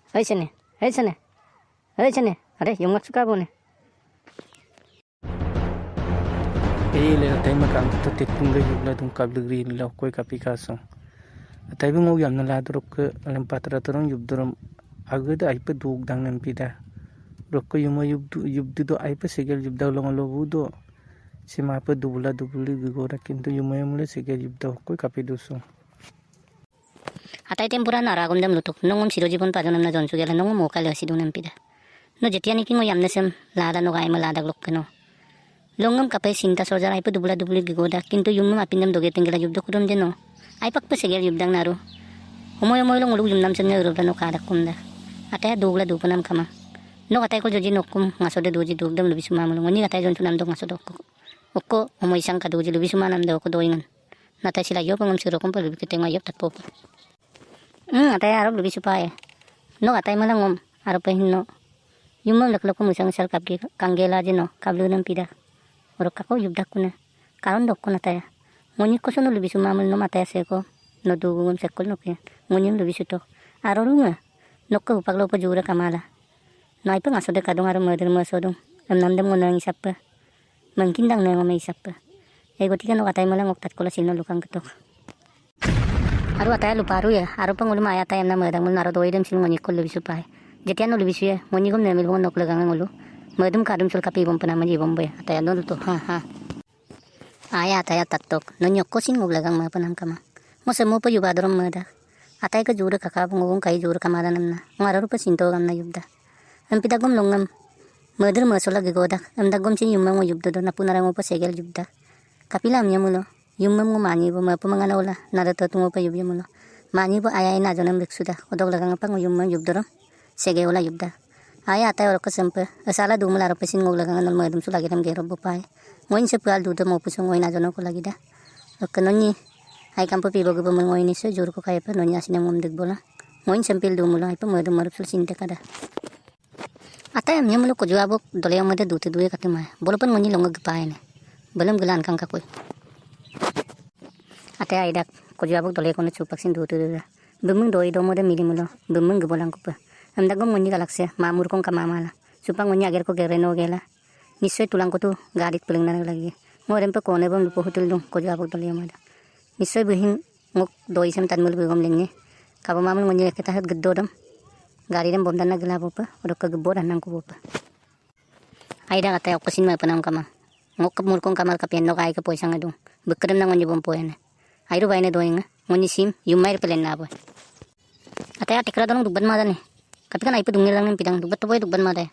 Hei sini, hei sini, hei sini. Ada yung suka bone. Ele atai makam tu tetungga jubla tung kablu green la koi kapi kasong. Atai bi ngau yamna la duruk lempat raturong jubdurum agada aipa dug dang nampida. Rokko yuma yubdu do aipa segel jubda long lobu do. Sima apa dubula gigora kintu yuma mule segel jubda koi kapi dusong. Atai tempura nara gomdam lutuk. Nongom siro jibon pajonam na jonsu gela nongom okale hasidu nampida. No jetia niki ngo yamna sem lada no gaima lada glok keno. Longam kapai sinta sojar aipa dubula gigoda kintu yumma mapindam doge tenggela jubdo kudum jeno. Aipak pa segel jubdang naru. Umoy long ulug yumnam sen ngero no kada kumda. Atai dugla dupanam kama. No atai ko joji nokum ngasode doji dugdam lebih sumamul ngoni atai jonsu nam dog ngasodok. Okko umoy sang kadoji lebih sumanam do ko doingan. Natai sila yo pangam siro kum lebih ketengah yop tatpo. Atai arab lebih supaya. No atai malangom arab hinno. Yumma lakloko musang sal kapki kanggela jeno kablu nampida. Orok ako yubdak ko na. Karon dok ko na tayo. Ngunit ko sunod lubi sumamul no mataya seko. No dugungam sekol no kaya. Ngunit lubi sutok. Aro nga. No ko paglo pa jura kamala. No ay pa nga sode kadong aro murder mo sodong. Namnamdam mo na ang isap pa. Mangkindang na yung may isap pa. Ego tika no katay mo lang oktat ko la sino lukang katok. Aro ataya luparu ya. Aro pang ulo maya tayo na murdang mo naro doy dem sino ngunit ko lubi supay. Jetian no lubi suya. Ngunit ko namil mo nok lagang ang ulo. Madum kadum sul kapi bom panama jibom boy ataya no to ha aya ataya tatok no nyokko sin ngoglagang ma panam kama mo semo pa yubadrom mada atay ka jura kaka bungong kai jura kamada namna ngararu pa sinto gamna yubda ampidagom longam madur masola gigoda amdagom sin yumma mo yubda do napunara mo pa segel yubda kapilam yamulo yumma mo mani bo ma pa mga naula nadato tungo pa yubya mulo mani bo ayay na jonam biksuda odog lagang pa ngo yumma yubdoro segeola yubda Aya atay orok kesempe, asala dumul arap pesin ngog lagangan nol madum su lagi dam gero bupay. Ngoin sepal duda mau pusung ngoin ajono ko lagi dah. Kenonyi, ay kampo pibo gebo ngoin iso juru ko kaya pa nonyi asin ngom deg bola. Ngoin sempil dumul ay pa madum marup sul sinte kada. Atay amnya mulo ko juabok dole yang made dute duye katemay. Bolo pan ngonyi longo gepay ne. Belum gelan kang kapoy. Atay aidak ko juabok dole ko na chupak sin dute duda. Bumung doi do mode mili mulo. Bumung gebolang ko pa. Amdagom ngoni galaksya mamur kong kamamala supang ngoni ager ko gereno gela nissoy tulang ko tu garit puling na lagi ngorem pa kone bom lupo hutul dong ko jabok dali amada nissoy buhin ngok doi sem tan mul bugom lengne kabo mamul ngoni kita hat geddo dom gari dem bom dan nagla bopa odok ka gebor nang ko bopa aida kata ok sin ma panam kama ngok mul kong kamal kapien no kai ka poisang adong bekrem nang ngoni bom poene airu baine doinga ngoni sim yumair pelen na boy ataya tikra dong dubban mada ne Tapi kan aipa dungil lang ng pidang dubat boy dugban mada.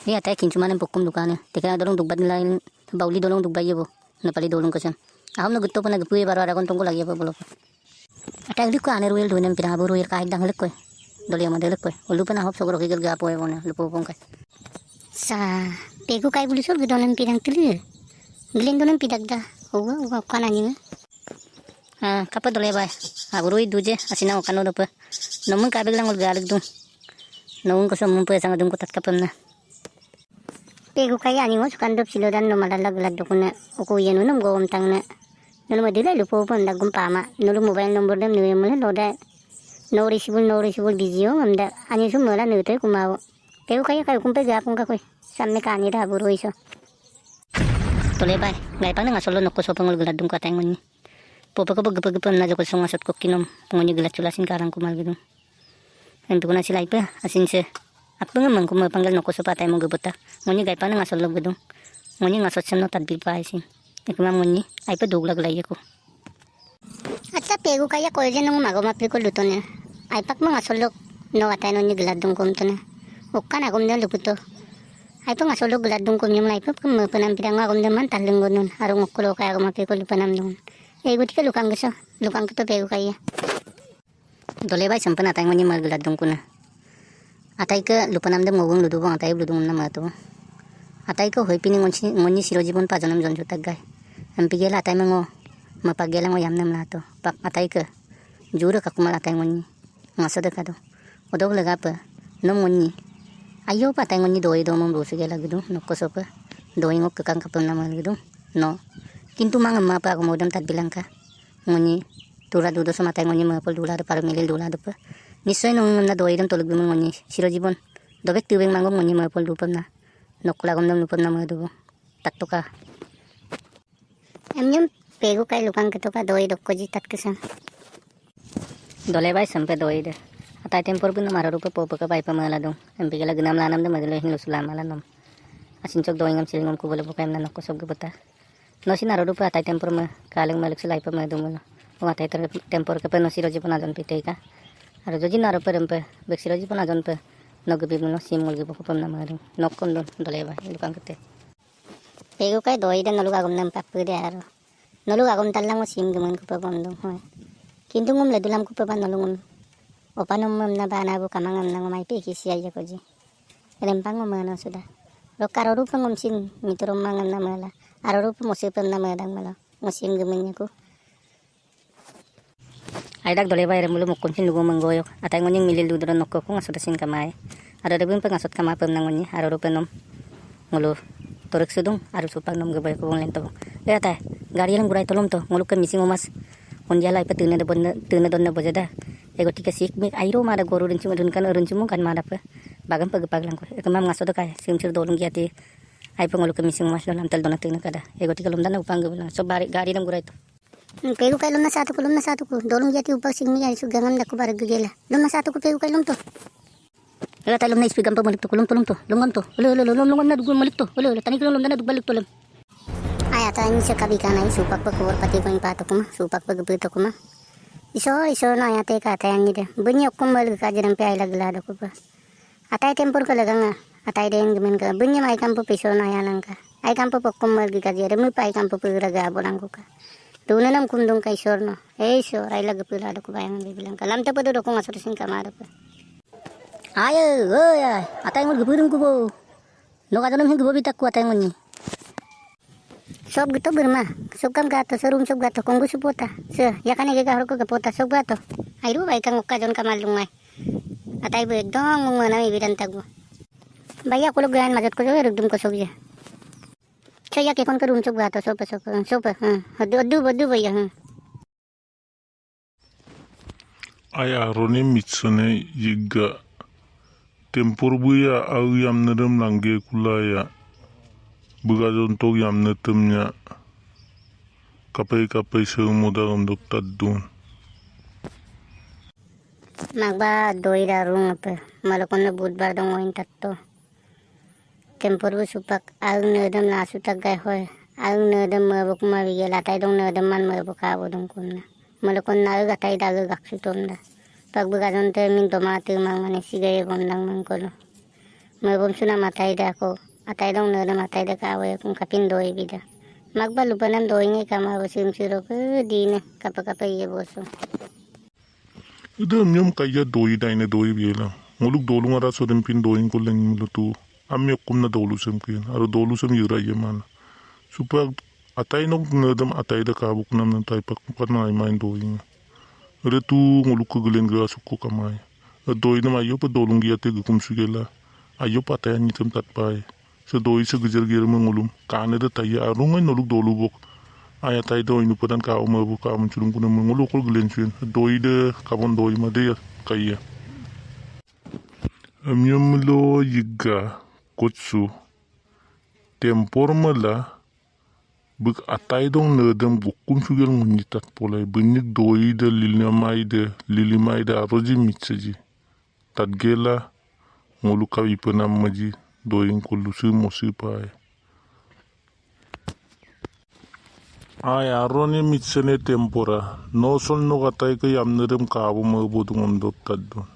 Ni atay kinsuman ng pukum dukana. Tika na dolong dugbat nila bauli dolong dugbay yebo. Napali dolong kasan. Aham na gutto pa nagpuy baro aragon tungkol lagi pa bolo. Atay lik ko ane ruil do ng pinaburo ir kahit dang lik ko. Doli amade lik ko. Ulu pa na hop sogro kigal gapo e bona lupo pong kay. Sa pego kay bulisol gido ng pidang tili. Gilin do ng pidagda. Uwa kananya. Kapag dole bay. Aburui duje asina okano do pa. Namun kabig lang ulgalig dong. Naung ko sa mumpuya sa ngadong kutat kapam na. Pego kaya ni mo sukandop silodan no malalaglag do ko na ukuya no nung gawam tang na. Nolo madila lupo pa ndagong pama. Nolo mobile number dam nuya mula loda. No reachable bizyo amda. Anyo sumula nutoy kumawo. Pego kaya kayo kumpe gapong kakoy. Samme kanira buro iso. Tole bay. Gaya pa na nga solo noko so pangulgalad dong katayng ni. Popa ko pagpagpam na ko sungasot ko kinom. Pungonyo gilat sulasin karang kumal gidong. Ento ko na sila ipa, asin siya. Apa nga man kung mapanggal no ko sa patay mong gabuta. Ngunyi gay pa na nga solog gudong. Ngunyi nga sot siya no tadbil pa asin. Ikaw ngunyi, ay pa duglag lay ko. At sa pego kaya ko dyan nung magamapi ko luto na. Ay pak mga solog. No atay no nigiladong kumto na. Uka na kumda luputo. Ay pa nga solog giladong kumyong na ipa. Kung mapanampilang nga kumda man talang gunon. Arong ukulo kaya gumapi ko lupanam doon. Guti ka lukang gusto. Lukang ko to pego kaya. Dole bay sampan atay ngonyi malgaladong ko na. Atay ka lupanam dam ngogong ludubong atay bludong na mato. Atay ko hoy pining ngonyi siro jibon pa jonam jonjo taggay. Ampigela atay mango mapagela ngo yamnam lato. Pak atay ka jura ka kumal atay ngonyi. Ngasoda ka do. Odog laga pa nom ngonyi. Ayo pa atay ngonyi doi do mong busugela gido nokko sopa. Doi ngok kakang kapam na mal gido. No. Kintu mga mapa ako modam tad bilang ka. Ngunyi, tulad dudo sa matay ngunyi mapol dula do para milil dula do pa. nisoy nung na doi dum tolog bimong ngoni siro jibon dobek tubeng mangom ngoni ma pol dupam na nokla gom dum lupam na ma dubo tatto ka emnyum pegu kai lupang keto ka doi dok koji tat kesan dole bai sampe doi de atai tempor pun mara rupa popo ka bai pamala dong empi gala gnam lanam de madle hin lusulam alanam asin chok doi ngam silingom ku bolo bukai na nokko sob gebata nosi naro rupa atai tempor ma kaleng malik sulai pama dum o atai tempor ke peno siro jipon ajon pitei ka aro joji naro perempe bek siro jipon ajon pe nogebi muno simul gibi pupam na maru nokkom don dole bai lupang kete pegu kai doi de nolu agom nam papu de aro nolu agom talang mo sim gemen ku pabom dong hoy kintu ngum le dulam ku paban nolu ngum opanum mem na bana bu kamangam na ngomai pe kisi aja koji rempang ngom mana sudah lo karo rupa ngom sin miturum mangam na mala aro rupa mosipem na madang mala mosim gemen ku aidak dole bai remulu mukkum sin lugo manggoyok atai ngonyeng milil dudron nokko ku ngasot sin kamai ada debun pengasot kama pem nang ngoni aro rupa nom ngulu torek sudung aru supang nom gebay ko lento ya ta gari lang gurai tolom to nguluk kan mising omas onjala ipa tune don na bojada ego tika sik mi airo mara goru rin cuma kan urun cuma kan mara pa bagam pagpag lang ko ekamam ngaso kay simsir dolong giati ai pa nguluk kan mising omas dalam tel dona tune kada ego tika lumdan na upang gebang so gari lang gurai to pegu kai lumna satu ko dolong giati upang sing mi ay sugangam na ko barag gela lumna satu ko pegu kai lum to Ela tayo na ispigam pa malik to kulum to lungam to lungam na dugul malik to tani kulum na dugbalik to lam ay ata ni sa kabika na supak pa kuwar pati ko yung pato ko ma supak pa gupito ko ma iso na yate ka tayan ni de bunyi ko malik ka jiran pe ay laglado ko pa atay tempor ka laga nga atay de yung gamin ka bunyi may kampo piso na yalang ka ay kampo pa ko malik ka jiran mo pa ay kampo pa ragabo lang ko ka doon na nam kundong kay sor no sor ay lagapilado ko ba yung bibilang ka lam tapo do ko nga sorosin kamara pa ayo atay ngol gubudung kubo no kadanam hin gubobi takku atay ngoni sob gitu berma sukam gato serum sob gato konggu supota se ya kan ege gahro ko gapota sob gato airu bai kang okajon kamalung mai atay be dong mungana mi bidan tagu baya ko logan majat ko rugdum ko sobja chaya ke kon karum sob gato sob adu baya aya rone mitsone yiga tempur buya au yam nerem langge kulaya buga jontok yam netemnya kapai semuda untuk tadun magba doi darung apa malakon na budbar dong oin tatto tempur bu supak au nedem na sutak gai hoy au nedem mabuk mabigel atay dong nedem man mabuk abo dong kunna malakon na atay daga gaksutom da pagbuka donte min tomate mang manesi gaya gondang mangkolo mabom suna matay da ko atay dong nedem atay da kawe kung kapin doi bida magbalupanan doi ngai kama basim siro ke dine kapakapa iya boso udah nyom kaya doi daine doi biela nguluk dolung ara so pin doi ko leng mulutu amyok kum na dolu sem kin aro dolu sem yura yeman supaya atay nok nedem atay da kabuk nam nan tay pak na main doi ada tu nguluk ke gelen gera suku kamai doi na ayo pa dolung giate gukum sugela ayo pa tayan nitem tatpai se doi se gejer mengulum kane da taya arungai noluk dolu bok aya tay doi nu padan ka oma bu ka muncurung kuna menguluk ko gelen suen doi de kabon doi ma de kaya amyam lo yiga kotsu tempor mala buk atay dong nedem bukum suger ngunyitat polai benyik doi de lilimai de aroji mitsaji tat gela ngulu kawi penam maji doi ngkulusi mosi pai ay arone mitsene tempora no sol no atay ke yam nedem kaabo mabudung ondop taddo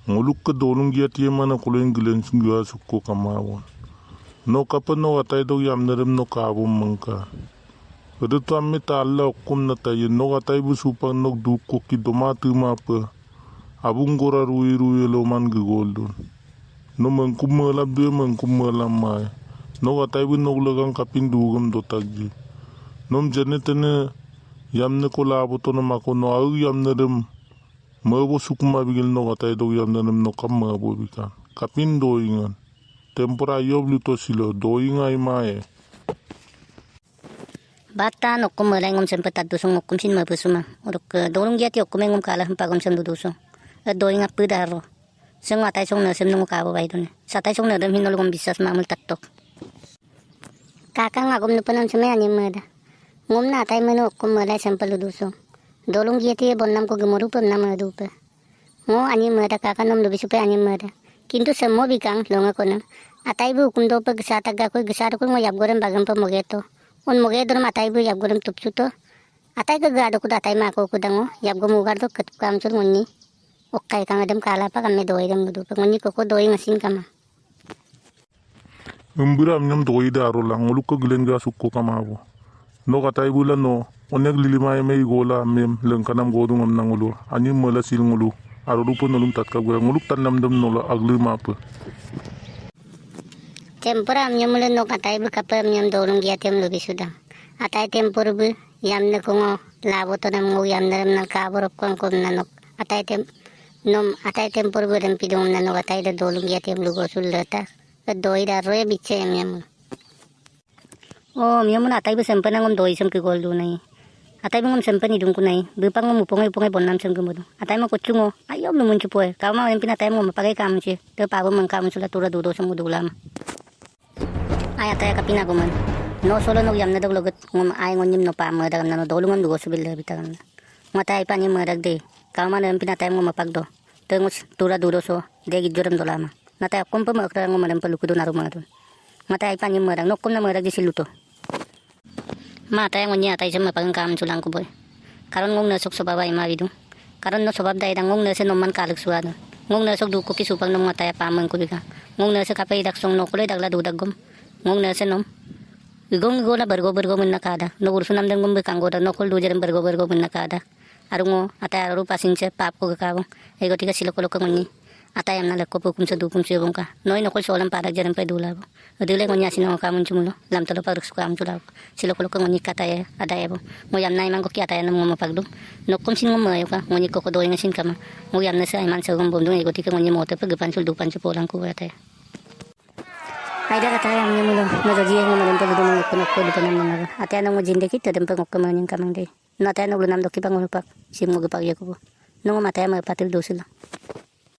nguluk ke dolung giat yemana kulen gilen sungga sukko kamawon no kapan no atay do yam nerem no kabum mangka ada tu amme talla kum na tay no atay bu supang no dukko ki domatu mapa abung gora rui lo man goldun no mangkum malam mai no atay bu no lagang kapin dugam do tagji nom janetene yam ne ko labo to no mako no au yam nerem mabo sukma bigil no atay do yam nerem no kam mabo bikan kapin do ingan tempura yoblu to silo doi ngai mae bata nokkum melengom sempet adusung nokkum sin mabusuma uruk dolung giati okkum engom kala hempagom sem dudusung doi ngap daro seng atai song nasem nungu kabo bai dun satai song nadam hinol gom bisas mamul taktok kakang agom nupanam seme ani mada ngom na atai menu okkom mada sampel duso dolung giati bonnam ko gemoru pem nama dupe ngo ani mada kakang nom dubi supe ani mada kintu semmo bikang longa kono atai bu hukum do pe gesata ga ko gesata ko mo yab gorem bagam pe mogeto on mogedo atai bu yab gorem tupsuto atai ke gado ku atai ma ko dango yab go mugar do ket kam sur ngoni okai kang adem kala pa kami doi dem du pe ngoni ko doi ngasin kama Membura amnyam doi daro lang nguluk ko gilen ga sukko kamabo. No katay bulan no onek lilima may gola mem lengkanam godung am nangulu ani mala sil ngulu arupo nolum tatka gura nguluk tanam dam nola agli mapa. Tempura amnyam mulen no katay bu kapam amnyam dolung giatem lubi suda atai tempur bu yamne kongo labo to nam ngo yamne nam kaborop kon kon nanok atai tempur bu dem pidum nanok atai de dolung giatem lugo sulata doi da roe biche amnyam amnyam atai bu sempen ngom doi sem ke gol du nai atai bu ngom sempen idung ku nai bu pang ngom upongai bonnam sem kemudu atai mo kocungo ayo mun cupoe kama empin atai mo pakai kam che te pabu mangkam sula tura dudo sem dulam ay atai kapina goman no solo no yamna dog logot ngom ay ngonyim no pa ma dagam no dolungan dugo subil bitagam matai pani madag de kama na empin atai mo mapagdo te ngos tura dudo so de gijoram dolama natai akom pa makra ngom madam palukudo naruma dun matai pani marang nokom na marag di siluto matai ngonya atai sem pagang kam sulang ko boy karon ngong nasok sa babay mabidu karon no sobab dai dangong na se noman kalak suado ngong nasok du ko kisupang no matai pamang ko biga ngong na se kapay daksong no kuloy dagla dudagom ngong na se nom igong gola bergo mun nakada no ursunam dang gumbe kangoda no kol dujerem bergo mun nakada arungo atai aru pasinche pap ko kakawong ego tiga silokolo ko ngoni atai amna lekko pukum se dukum se bongka noi no kol solam para jerem pe dulabo adile ngonya sino ka mun cumulo lam tolo paruk ko am culabo silokolo ko ngoni kataya adaya bo mo yam nai mango ki ataya no mo pagdum no kum sin mo mayo ka ngoni ko doi ngasin kama mo yam na sa iman se gum bom ego tiga ngoni mo te pe gepan sul dupan se polang ko ataya Aida kataya amnya mulo no joji ngo malam pe dudum ko dupan nam ataya no mo jinde ki tedem pe ngok manin kamang de no ataya no bulunam doki pangulupak sim mo gepak yakubo no mataya ma patil dosila